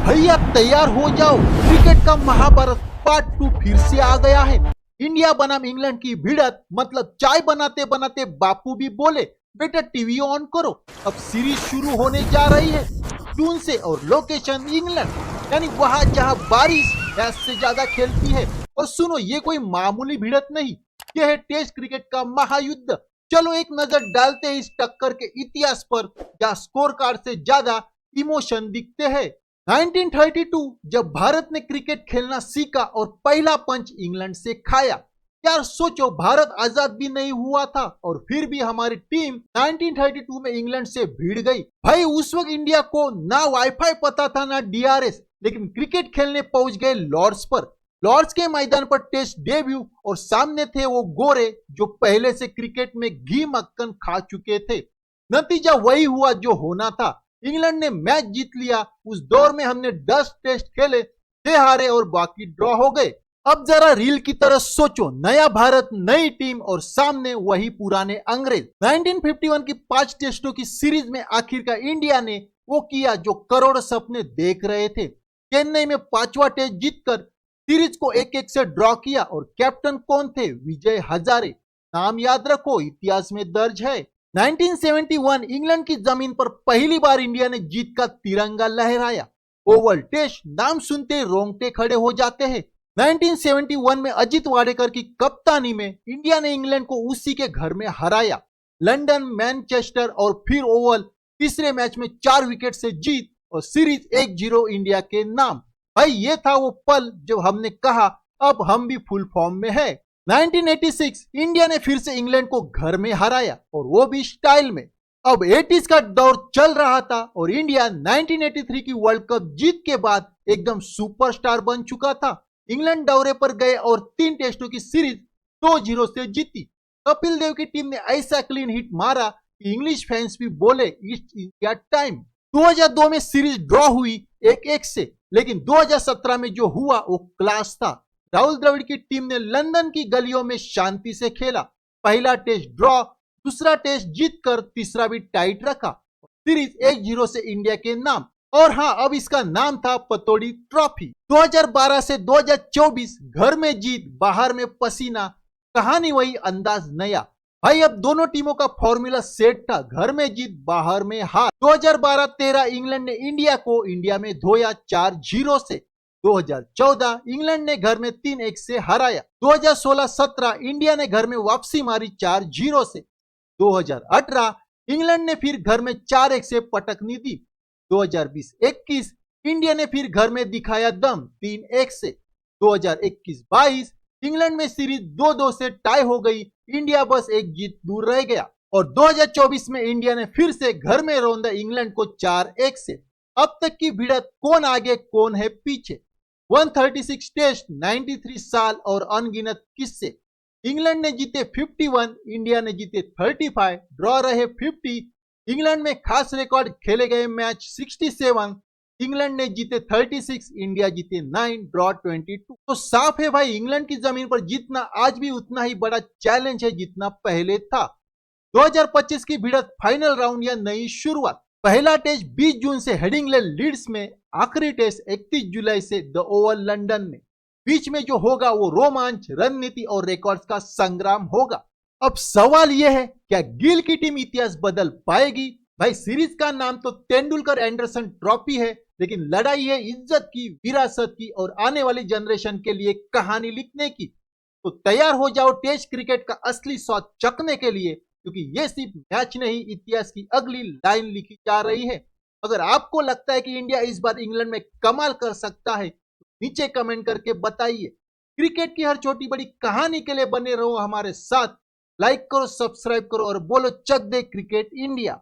भैया तैयार हो जाओ, क्रिकेट का महाभारत पार्ट 2 फिर से आ गया है। इंडिया बनाम इंग्लैंड की भिड़त, मतलब चाय बनाते बनाते बापू भी बोले बेटा टीवी ऑन करो। अब सीरीज शुरू होने जा रही है जून से और लोकेशन इंग्लैंड, यानी वहां जहां बारिश मैच से ज्यादा खेलती है। और सुनो, ये कोई मामूली भिड़त नहीं, यह है टेस्ट क्रिकेट का महायुद्ध। चलो एक नजर डालते हैं इस टक्कर के इतिहास पर, जहां स्कोर कार्ड से ज्यादा इमोशन दिखते हैं। 1932 जब भारत ने क्रिकेट खेलना सीखा और पहला पंच इंग्लैंड से खाया। यार सोचो, भारत आजाद भी नहीं हुआ था और फिर भी हमारी टीम 1932 में इंग्लैंड से भिड़ गई। भाई उस वक्त इंडिया को ना वाईफाई पता था ना डीआरएस, लेकिन क्रिकेट खेलने पहुंच गए लॉर्ड्स पर। लॉर्ड्स के मैदान पर टेस्ट डेब्यू और सामने थे वो गोरे जो पहले से क्रिकेट में घी मक्खन खा चुके थे। नतीजा वही हुआ जो होना था, इंग्लैंड ने मैच जीत लिया। उस दौर में हमने 10 टेस्ट खेले, 6 हारे और बाकी ड्रॉ हो गए। अब जरा रील की तरह सोचो, नया भारत, नई टीम और सामने वही पुराने अंग्रेज। 1951 की 5 टेस्टों की सीरीज में आखिरकार इंडिया ने वो किया जो करोड़ सपने देख रहे थे। चेन्नई में 5वां टेस्ट जीतकर सीरीज को 1-1 से ड्रॉ किया और कैप्टन कौन थे? विजय हजारे। नाम याद रखो, इतिहास में दर्ज है। 1971 इंग्लैंड की जमीन पर पहली बार इंडिया ने जीत का तिरंगा लहराया। ओवल टेस्ट नाम सुनते रोंगटे खड़े हो जाते हैं। 1971 में अजित वाडेकर की कप्तानी में इंडिया ने इंग्लैंड को उसी के घर में हराया। लंदन, मैनचेस्टर और फिर ओवल, तीसरे मैच में 4 विकेट से जीत और सीरीज 1-0 इंडिया के नाम। भाई ये था वो पल जब हमने कहा अब हम भी फुल फॉर्म में है। 1986 इंडिया ने फिर से इंग्लैंड को घर में हराया और वो भी स्टाइल में। अब 80s का दौर चल रहा था और इंडिया 1983 की वर्ल्ड कप जीत के बाद एकदम सुपरस्टार बन चुका था। इंग्लैंड दौरे पर गए और 3 टेस्टों की सीरीज 2-0 से जीती। कपिल देव की टीम ने ऐसा क्लीन हिट मारा कि इंग्लिश फैंस भी बोले इट्स इंडिया टाइम। 2002 में सीरीज ड्रॉ हुई 1-1 से, लेकिन 2017 में जो हुआ वो क्लास था। राहुल द्रविड़ की टीम ने लंदन की गलियों में शांति से खेला। पहला टेस्ट ड्रॉ, दूसरा टेस्ट जीतकर तीसरा भी टाइट रखा। सीरीज 1-0 से इंडिया के नाम। और हाँ, अब इसका नाम था पतौड़ी ट्रॉफी। 2012 से 2024 घर में जीत, बाहर में पसीना, कहानी वही, अंदाज नया। भाई अब दोनों टीमों का फॉर्मूला सेट था, घर में जीत, बाहर में हार। 2012-13 इंग्लैंड ने इंडिया को इंडिया में धोया 4-0 से। 2014 इंग्लैंड ने घर में 3-1 से हराया। 2016-17 इंडिया ने घर में वापसी मारी 4-0 से। 2018 इंग्लैंड ने फिर घर में 4-1 से पटकनी दी। 2020-21 इंडिया ने फिर घर में दिखाया दम 3-1 से। 2021-22 इंग्लैंड में सीरीज 2-2 से टाई हो गई, इंडिया बस एक जीत दूर रह गया। और 2024 में इंडिया ने फिर से घर में रौंदा इंग्लैंड को 4-1 से। अब तक की भिड़त, कौन आगे कौन है पीछे। 136 टेस्ट, 93 साल और अनगिनत किस्से। इंग्लैंड ने जीते 51, इंडिया ने जीते 35, ड्रॉ रहे 50। इंग्लैंड में खास रिकॉर्ड, खेले गए मैच 67, इंग्लैंड ने जीते 36, इंडिया जीते 9, ड्रॉ 22। तो साफ है भाई, इंग्लैंड की जमीन पर जीतना आज भी उतना ही बड़ा चैलेंज है जितना पहले था। 2025 की भिड़त, फाइनल राउंड या नई शुरुआत। पहला टेस्ट 20 जून से हेडिंग्ले लीड्स में, आखिरी टेस्ट 31 जुलाई से द ओवल लंदन में। बीच में जो होगा वो रोमांच, रणनीति और रिकॉर्ड्स का संग्राम होगा। अब सवाल यह है, क्या गिल की टीम इतिहास बदल पाएगी? भाई सीरीज का नाम तो तेंदुलकर एंडरसन ट्रॉफी है, लेकिन लड़ाई है इज्जत की, विरासत की और आने वाली जनरेशन के लिए कहानी लिखने की। तो तैयार हो जाओ टेस्ट क्रिकेट का असली स्वाद चखने के लिए, क्योंकि ये सिर्फ मैच नहीं, इतिहास की अगली लाइन लिखी जा रही है। अगर आपको लगता है कि इंडिया इस बार इंग्लैंड में कमाल कर सकता है तो नीचे कमेंट करके बताइए। क्रिकेट की हर छोटी बड़ी कहानी के लिए बने रहो हमारे साथ। लाइक करो, सब्सक्राइब करो और बोलो चक दे क्रिकेट इंडिया।